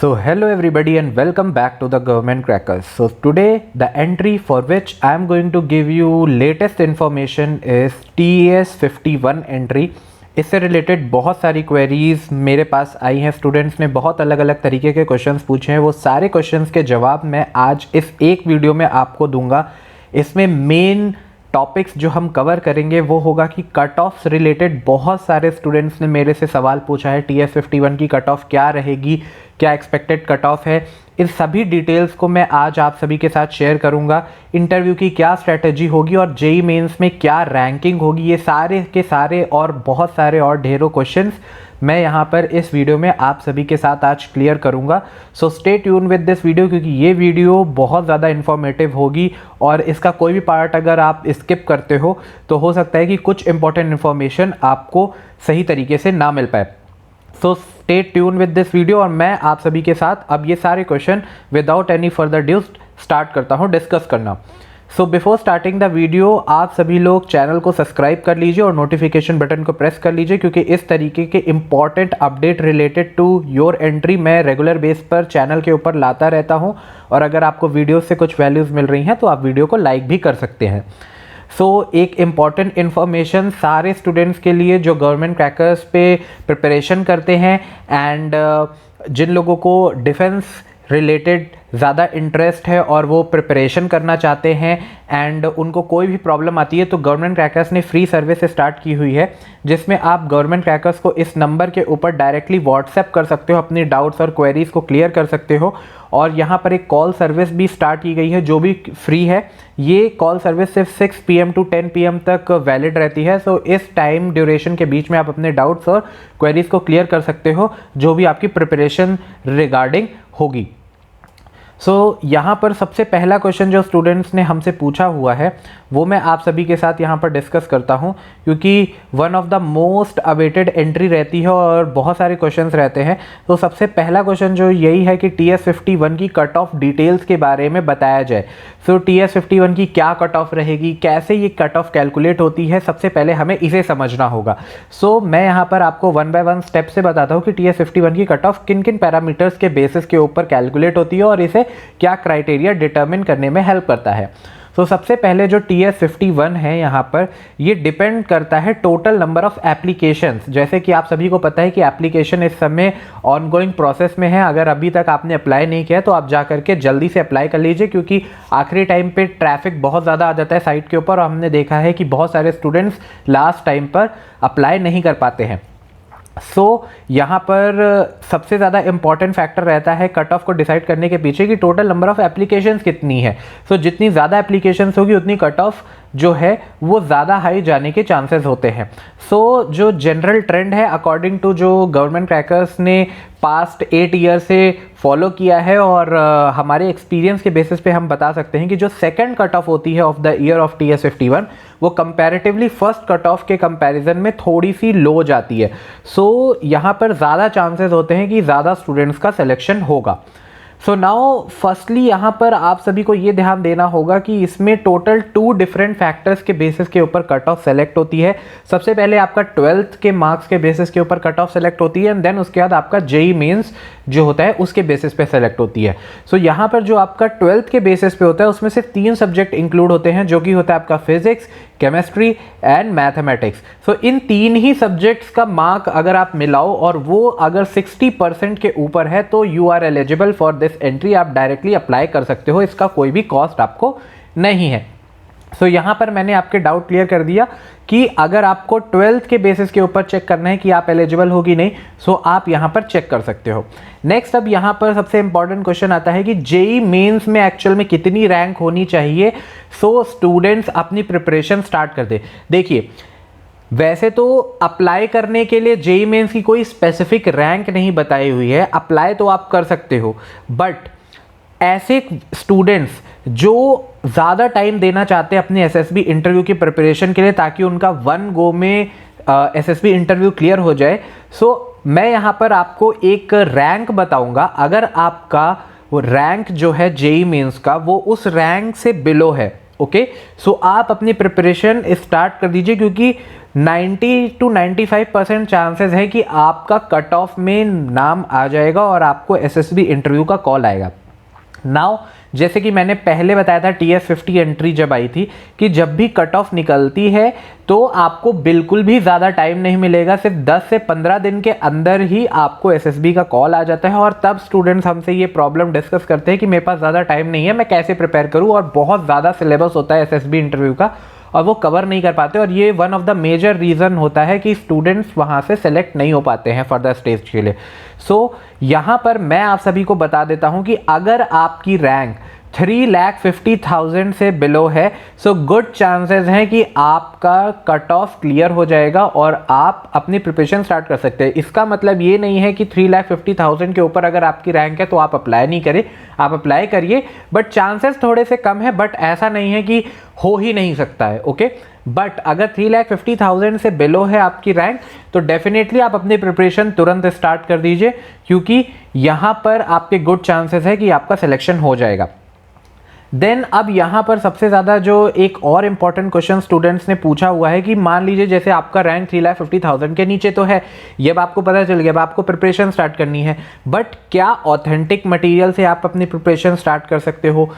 So hello everybody and welcome back to the Government Crackers. So today the entry for which I am going to give you latest information is TES 51 entry. इससे related बहुत सारी queries मेरे पास आई हैं, students ने बहुत अलग अलग तरीके के क्वेश्चंस पूछे हैं। वो सारे क्वेश्चंस के जवाब मैं आज इस एक वीडियो में आपको दूंगा। इसमें मेन टॉपिक्स जो हम कवर करेंगे वो होगा कि कट ऑफ रिलेटेड बहुत सारे स्टूडेंट्स ने मेरे से सवाल पूछा है, TS 51 की कट ऑफ क्या रहेगी, क्या एक्सपेक्टेड कट ऑफ है। इन सभी डिटेल्स को मैं आज आप सभी के साथ शेयर करूंगा। इंटरव्यू की क्या स्ट्रेटजी होगी और जेईई मेंस में क्या रैंकिंग होगी, ये सारे के सारे और बहुत सारे और ढेरों क्वेश्चंस मैं यहाँ पर इस वीडियो में आप सभी के साथ आज क्लियर करूँगा। So stay tune with this video, क्योंकि ये वीडियो बहुत ज़्यादा इन्फॉर्मेटिव होगी और इसका कोई भी पार्ट अगर आप स्किप करते हो तो हो सकता है कि कुछ इंपॉर्टेंट इन्फॉर्मेशन आपको सही तरीके से ना मिल पाए। So stay tune with this video और मैं आप सभी के साथ अब ये सारे question without any further due start करता हूँ डिस्कस करना। So before starting the video आप सभी लोग चैनल को सब्सक्राइब कर लीजिए और नोटिफिकेशन बटन को प्रेस कर लीजिए, क्योंकि इस तरीके के important update related to your entry मैं रेगुलर बेस पर चैनल के ऊपर लाता रहता हूं। और अगर आपको वीडियो से कुछ वैल्यूज़ मिल रही हैं तो आप वीडियो को लाइक भी कर सकते हैं। सो एक इम्पॉर्टेंट इन्फॉर्मेशन सारे स्टूडेंट्स के लिए जो गवर्नमेंट क्रैकर्स पे प्रिपरेशन करते हैं एंड जिन लोगों को डिफेंस रिलेटेड ज़्यादा इंटरेस्ट है और वो प्रिपरेशन करना चाहते हैं एंड उनको कोई भी प्रॉब्लम आती है, तो गवर्नमेंट क्रैकर्स ने फ्री सर्विस स्टार्ट की हुई है, जिसमें आप गवर्नमेंट क्रैकर्स को इस नंबर के ऊपर डायरेक्टली व्हाट्सएप कर सकते हो, अपनी डाउट्स और क्वेरीज़ को क्लियर कर सकते हो। और यहाँ पर एक कॉल सर्विस भी स्टार्ट की गई है जो भी फ्री है। ये कॉल सर्विस सिर्फ 6 PM to 10 PM तक वैलिड रहती है। सो इस टाइम ड्यूरेशन के बीच में आप अपने डाउट्स और क्वेरीज़ को क्लियर कर सकते हो जो भी आपकी प्रिपरेशन रिगार्डिंग होगी। सो यहाँ पर सबसे पहला क्वेश्चन जो स्टूडेंट्स ने हमसे पूछा हुआ है वो मैं आप सभी के साथ यहाँ पर डिस्कस करता हूँ, क्योंकि one of the most awaited entry रहती है और बहुत सारे क्वेश्चंस रहते हैं। तो सबसे पहला क्वेश्चन जो यही है कि TS 51 की कट ऑफ डिटेल्स के बारे में बताया जाए। सो TS 51 की क्या कट ऑफ रहेगी, कैसे ये कट ऑफ कैलकुलेट होती है, सबसे पहले हमें इसे समझना होगा। सो मैं यहाँ पर आपको वन बाय वन स्टेप से बताता हूँ कि TS 51 की कट ऑफ किन किन पैरामीटर्स के बेसिस के ऊपर कैलकुलेट होती है और इसे क्या क्राइटेरिया डिटरमिन करने में हेल्प करता है। तो सबसे पहले जो TS 51 है यहाँ पर, ये डिपेंड करता है टोटल नंबर ऑफ एप्लीकेशंस। जैसे कि आप सभी को पता है कि एप्लीकेशन इस समय ऑनगोइंग प्रोसेस में है। अगर अभी तक आपने अप्लाई नहीं किया तो आप जा करके जल्दी से अप्लाई कर लीजिए, क्योंकि आखिरी टाइम पे ट्रैफिक बहुत ज़्यादा आ जाता है साइट के ऊपर और हमने देखा है कि बहुत सारे स्टूडेंट्स लास्ट टाइम पर अप्लाई नहीं कर पाते हैं। सो यहाँ पर सबसे ज़्यादा इंपॉर्टेंट फैक्टर रहता है कट ऑफ को डिसाइड करने के पीछे कि टोटल नंबर ऑफ एप्लीकेशंस कितनी है। सो जितनी ज़्यादा एप्लीकेशंस होगी उतनी कट ऑफ जो है वो ज़्यादा हाई जाने के चांसेस होते हैं। सो जो जनरल ट्रेंड है अकॉर्डिंग टू जो गवर्नमेंट क्रैकर्स ने पास्ट 8 ईयर से फॉलो किया है और हमारे एक्सपीरियंस के बेसिस पे हम बता सकते हैं कि जो सेकंड कट ऑफ होती है of the year of TS 51 वो कंपैरेटिवली फर्स्ट कट ऑफ के कंपैरिजन में थोड़ी सी लो जाती है। सो यहाँ पर ज़्यादा चांसेस होते हैं कि ज़्यादा स्टूडेंट्स का सिलेक्शन होगा। सो नाउ फर्स्टली यहाँ पर आप सभी को ये ध्यान देना होगा कि इसमें टोटल 2 डिफरेंट फैक्टर्स के बेसिस के ऊपर कट ऑफ सेलेक्ट होती है। सबसे पहले आपका 12th के मार्क्स के बेसिस के ऊपर कट ऑफ सेलेक्ट होती है एंड देन उसके बाद आपका जेईई मेंस जो होता है उसके बेसिस पे सेलेक्ट होती है। सो यहाँ पर जो आपका 12th के बेसिस पे होता है उसमें सिर्फ 3 सब्जेक्ट इंक्लूड होते हैं, जो कि होता है आपका physics, chemistry and mathematics. So in 3 he subjects का मार्क अगर आप मिलाओ और वो अगर 60% के ऊपर है तो you are eligible for this entry. आप डायरेक्टली अप्लाई कर सकते हो, इसका कोई भी कॉस्ट आपको नहीं है। सो यहाँ पर मैंने आपके डाउट क्लियर कर दिया कि अगर आपको 12th के बेसिस के ऊपर चेक करना है कि आप एलिजिबल हो कि नहीं, सो आप यहाँ पर चेक कर सकते हो। नेक्स्ट अब यहाँ पर सबसे इंपॉर्टेंट क्वेश्चन आता है कि जेईई मेंस में एक्चुअल में कितनी रैंक होनी चाहिए सो स्टूडेंट्स अपनी प्रिपरेशन स्टार्ट कर दे। देखिए, वैसे तो अप्लाई करने के लिए जेईई मेंस की कोई स्पेसिफिक रैंक नहीं बताई हुई है, अप्लाई तो आप कर सकते हो, बट ऐसे स्टूडेंट्स जो ज़्यादा टाइम देना चाहते हैं अपने एसएसबी इंटरव्यू की प्रिपरेशन के लिए ताकि उनका 1 गो में एसएसबी इंटरव्यू क्लियर हो जाए, सो मैं यहाँ पर आपको एक रैंक बताऊंगा। अगर आपका वो रैंक जो है जेईई मेंस का वो उस रैंक से बिलो है, ओके, सो आप अपनी प्रिपरेशन स्टार्ट कर दीजिए, क्योंकि 90 to 95% चांसेस है कि आपका कट ऑफ में नाम आ जाएगा और आपको एसएसबी इंटरव्यू का कॉल आएगा। नाउ जैसे कि मैंने पहले बताया था TS50 एंट्री जब आई थी कि जब भी कट ऑफ निकलती है तो आपको बिल्कुल भी ज़्यादा टाइम नहीं मिलेगा, सिर्फ 10 से 15 दिन के अंदर ही आपको एसएसबी का कॉल आ जाता है। और तब स्टूडेंट्स हमसे ये प्रॉब्लम डिस्कस करते हैं कि मेरे पास ज़्यादा टाइम नहीं है, मैं कैसे प्रिपेयर करूँ, और बहुत ज़्यादा सिलेबस होता है एसएसबी इंटरव्यू का और वो कवर नहीं कर पाते, और ये one of the major reason होता है कि स्टूडेंट्स वहाँ से सेलेक्ट नहीं हो पाते हैं फर्दर स्टेज के लिए। सो यहाँ पर मैं आप सभी को बता देता हूँ कि अगर आपकी रैंक 3,50,000 से बिलो है, सो गुड चांसेस हैं कि आपका कट ऑफ क्लियर हो जाएगा और आप अपनी प्रिपरेशन स्टार्ट कर सकते हैं। इसका मतलब ये नहीं है कि 3,50,000 के ऊपर अगर आपकी रैंक है तो आप अप्लाई नहीं करें, आप अप्लाई करिए, बट चांसेस थोड़े से कम है, बट ऐसा नहीं है कि हो ही नहीं सकता है। ओके, बट अगर 3,50,000 से बिलो है आपकी रैंक तो डेफिनेटली आप अपनी प्रिपरेशन तुरंत स्टार्ट कर दीजिए, क्योंकि यहाँ पर आपके गुड चांसेस है कि आपका सिलेक्शन हो जाएगा। देन अब यहाँ पर सबसे ज़्यादा जो एक और इम्पॉर्टेंट क्वेश्चन स्टूडेंट्स ने पूछा हुआ है कि मान लीजिए जैसे आपका रैंक 3,50,000 के नीचे तो है, ये अब आपको पता चल गया, अब आपको प्रिपरेशन स्टार्ट करनी है, बट क्या ऑथेंटिक मटेरियल से आप अपनी प्रिपरेशन स्टार्ट कर सकते हो?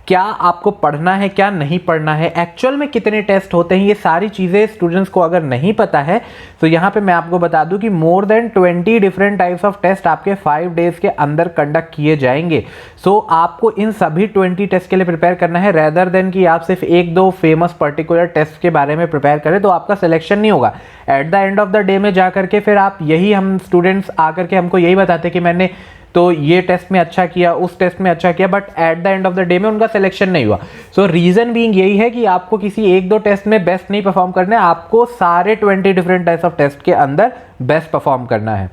क्या आपको पढ़ना है, क्या नहीं पढ़ना है, एक्चुअल में कितने टेस्ट होते हैं, ये सारी चीज़ें स्टूडेंट्स को अगर नहीं पता है तो यहाँ पे मैं आपको बता दूं कि more than 20 different types of test आपके 5 डेज के अंदर कंडक्ट किए जाएंगे। सो आपको इन सभी 20 टेस्ट के लिए प्रिपेयर करना है, रेदर देन कि आप सिर्फ एक दो फेमस पर्टिकुलर टेस्ट के बारे में प्रिपेयर करें तो आपका सिलेक्शन नहीं होगा। At the end of the day में जा करके फिर आप यही, हम स्टूडेंट्स आकर के हमको यही बताते कि मैंने तो ये टेस्ट में अच्छा किया, उस टेस्ट में अच्छा किया, but at the end of the day में उनका सिलेक्शन नहीं हुआ। सो रीजन बीइंग यही है कि आपको किसी एक दो टेस्ट में बेस्ट नहीं परफॉर्म करना है, आपको सारे 20 डिफरेंट टाइप्स ऑफ टेस्ट के अंदर बेस्ट परफॉर्म करना है।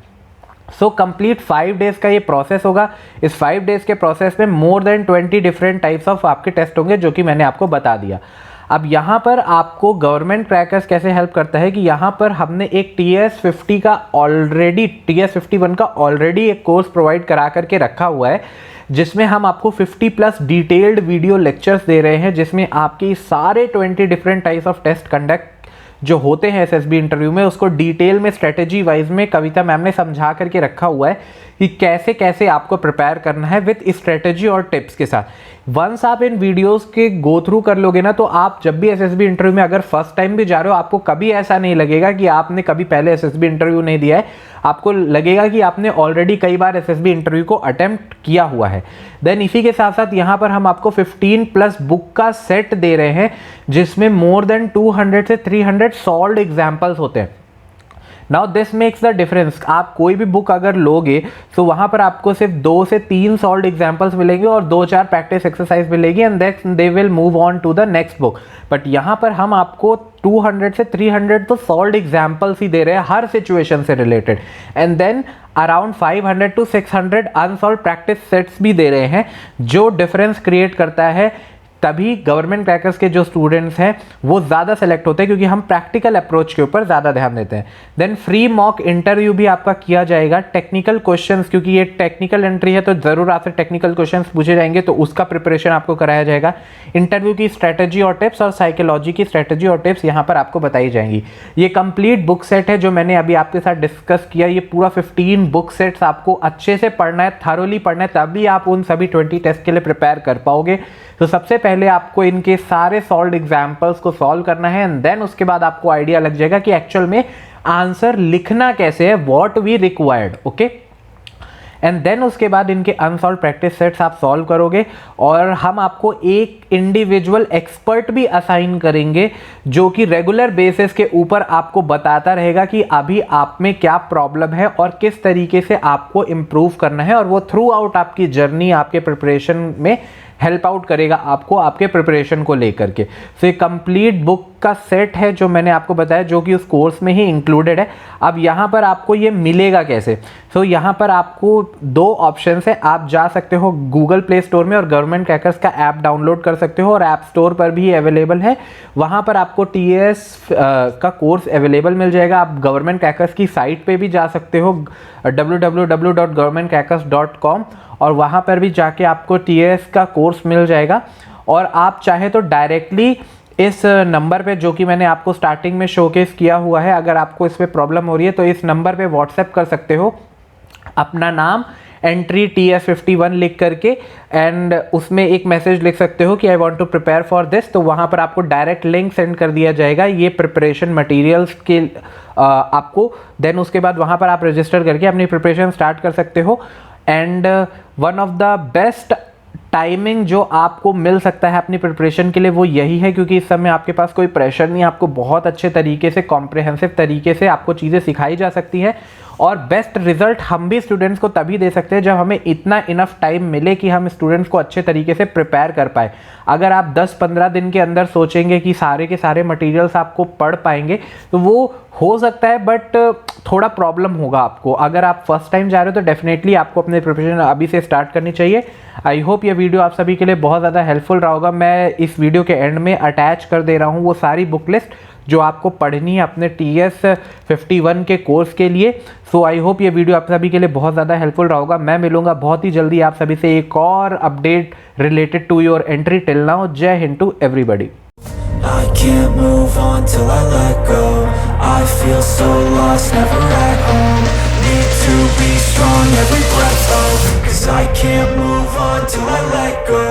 सो कंप्लीट 5 डेज का ये प्रोसेस होगा। इस 5 डेज के प्रोसेस में मोर देन 20 डिफरेंट टाइप्स ऑफ आपके टेस्ट होंगे, जो कि मैंने आपको बता दिया। अब यहाँ पर आपको गवर्नमेंट क्रैकर्स कैसे हेल्प करता है कि यहाँ पर हमने एक TS51 का ऑलरेडी एक कोर्स प्रोवाइड करा करके रखा हुआ है, जिसमें हम आपको 50+ डिटेल्ड वीडियो लेक्चर्स दे रहे हैं, जिसमें आपकी सारे 20 different types of test conduct जो होते हैं एसएसबी इंटरव्यू में, उसको डिटेल में स्ट्रेटेजी वाइज में कविता मैम ने समझा करके रखा हुआ है कि कैसे कैसे आपको प्रिपेयर करना है विद स्ट्रेटेजी और टिप्स के साथ। वंस आप इन वीडियोस के गो थ्रू कर लोगे ना, तो आप जब भी एसएसबी इंटरव्यू में अगर फर्स्ट टाइम भी जा रहे हो, आपको कभी ऐसा नहीं लगेगा कि आपने कभी पहले एसएसबी इंटरव्यू नहीं दिया है, आपको लगेगा कि आपने ऑलरेडी कई बार एसएसबी इंटरव्यू को अटेम्प्ट किया हुआ है। देन इसी के साथ साथ यहाँ पर हम आपको 15+ बुक का सेट दे रहे हैं, जिसमें मोर देन 200 से 300 सॉल्व्ड एग्जाम्पल्स होते हैं। Now this makes the difference. आप कोई भी बुक अगर लोगे तो वहां पर आपको सिर्फ 2 से 3 सॉल्व्ड एग्जांपल्स मिलेंगे और 2-4 प्रैक्टिस एक्सरसाइज मिलेगी, and then they will move on to the next book. But यहाँ पर हम आपको 200 से 300 तो सॉल्व्ड एग्जांपल्स ही दे रहे हैं हर सिचुएशन से related, and then around 500 to 600 unsolved practice sets भी दे रहे हैं, जो डिफरेंस क्रिएट करता है। तभी गवर्नमेंट क्रैकर्स के जो स्टूडेंट्स हैं वो ज़्यादा सेलेक्ट होते हैं, क्योंकि हम प्रैक्टिकल अप्रोच के ऊपर ज़्यादा ध्यान देते हैं। देन फ्री मॉक इंटरव्यू भी आपका किया जाएगा। टेक्निकल क्वेश्चंस, क्योंकि ये टेक्निकल एंट्री है तो ज़रूर आपसे टेक्निकल क्वेश्चंस पूछे जाएंगे, तो उसका प्रिपरेशन आपको कराया जाएगा। इंटरव्यू की स्ट्रैटेजी और टिप्स और साइकोलॉजी की स्ट्रैटेजी और टिप्स यहाँ पर आपको बताई जाएंगी। ये कंप्लीट बुक सेट है जो मैंने अभी आपके साथ डिस्कस किया। ये पूरा 15 बुक सेट्स आपको अच्छे से पढ़ना है, थरोली पढ़ना है, तभी आप उन सभी 20 टेस्ट के लिए प्रिपेयर कर पाओगे। तो सबसे पहले आपको इनके सारे सॉल्व्ड एग्जाम्पल्स को सॉल्व करना है, एंड देन उसके बाद आपको आइडिया लग जाएगा कि एक्चुअल में आंसर लिखना कैसे है, what we required. Okay, and then उसके बाद इनके अनसॉल्व प्रैक्टिस सेट्स आप सॉल्व करोगे, और हम आपको एक इंडिविजुअल एक्सपर्ट भी असाइन करेंगे जो कि रेगुलर बेसिस के ऊपर आपको बताता रहेगा कि अभी आप में क्या प्रॉब्लम है और किस तरीके से आपको इम्प्रूव करना है, और वो थ्रू आउट आपकी जर्नी आपके प्रिपरेशन में हेल्प आउट करेगा आपको आपके प्रिपरेशन को लेकर के। सो ये कंप्लीट बुक का सेट है जो मैंने आपको बताया, जो कि उस कोर्स में ही इंक्लूडेड है। अब यहाँ पर आपको ये मिलेगा कैसे? सो यहाँ पर आपको 2 ऑप्शन है। आप जा सकते हो गूगल प्ले स्टोर में और गवर्नमेंट क्रैकर्स का ऐप डाउनलोड कर सकते हो, और ऐप स्टोर पर भी अवेलेबल है। वहाँ पर आपको TS का कोर्स अवेलेबल मिल जाएगा। आप गवर्नमेंट क्रैकर्स की साइट पे भी जा सकते हो www.governmentcrackers.com, और वहाँ पर भी जाके आपको TS का कोर्स मिल जाएगा। और आप चाहे तो डायरेक्टली इस नंबर पे जो कि मैंने आपको स्टार्टिंग में शोकेस किया हुआ है, अगर आपको इस पर प्रॉब्लम हो रही है तो इस नंबर पे व्हाट्सएप कर सकते हो अपना नाम, एंट्री TS51 लिख करके, एंड उसमें एक मैसेज लिख सकते हो कि I want to prepare for this. तो वहाँ पर आपको डायरेक्ट लिंक सेंड कर दिया जाएगा ये प्रिपरेशन मटेरियल्स के आपको। देन उसके बाद वहाँ पर आप रजिस्टर करके अपनी प्रिपरेशन स्टार्ट कर सकते हो। And one of the best timing जो आपको मिल सकता है अपनी प्रिपरेशन के लिए वो यही है, क्योंकि इस समय आपके पास कोई प्रेशर नहीं है, आपको बहुत अच्छे तरीके से कॉम्प्रिहेंसिव तरीके से आपको चीज़ें सिखाई जा सकती हैं। और बेस्ट रिजल्ट हम भी स्टूडेंट्स को तभी दे सकते हैं जब हमें इतना इनफ टाइम मिले कि हम स्टूडेंट्स को अच्छे तरीके से प्रिपेयर कर पाए। अगर आप 10-15 दिन के अंदर सोचेंगे कि सारे के सारे मटेरियल्स आपको पढ़ पाएंगे तो वो हो सकता है, बट थोड़ा प्रॉब्लम होगा आपको। अगर आप फर्स्ट टाइम जा रहे हो तो डेफिनेटली आपको अपने प्रिपरेशन अभी से स्टार्ट करनी चाहिए। आई होप ये वीडियो आप सभी के लिए बहुत ज़्यादा हेल्पफुल रहा होगा। मैं इस वीडियो के एंड में अटैच कर दे रहा हूँ वो सारी बुक लिस्ट जो आपको पढ़नी है अपने TS51 के कोर्स के लिए। सो आई होप ये वीडियो आप सभी के लिए बहुत ज़्यादा हेल्पफुल रहा होगा। मैं मिलूंगा बहुत ही जल्दी आप सभी से एक और update related to your entry. Till now, जय हिंद to everybody. I can't move on till I let go. I feel so lost, never at home. Need to be strong, every breath hold. 'Cause I can't move on till I let go.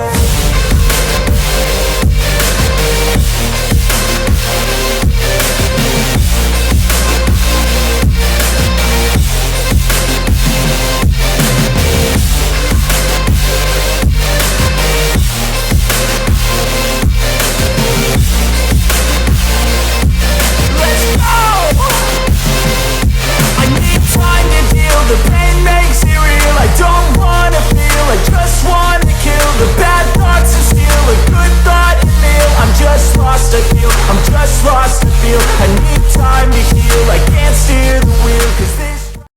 The pain makes it real. I don't wanna feel, I just wanna kill the bad thoughts and steal a good thought and feel. I'm just lost, I feel, I'm just lost, I feel. I need time to heal, I can't steal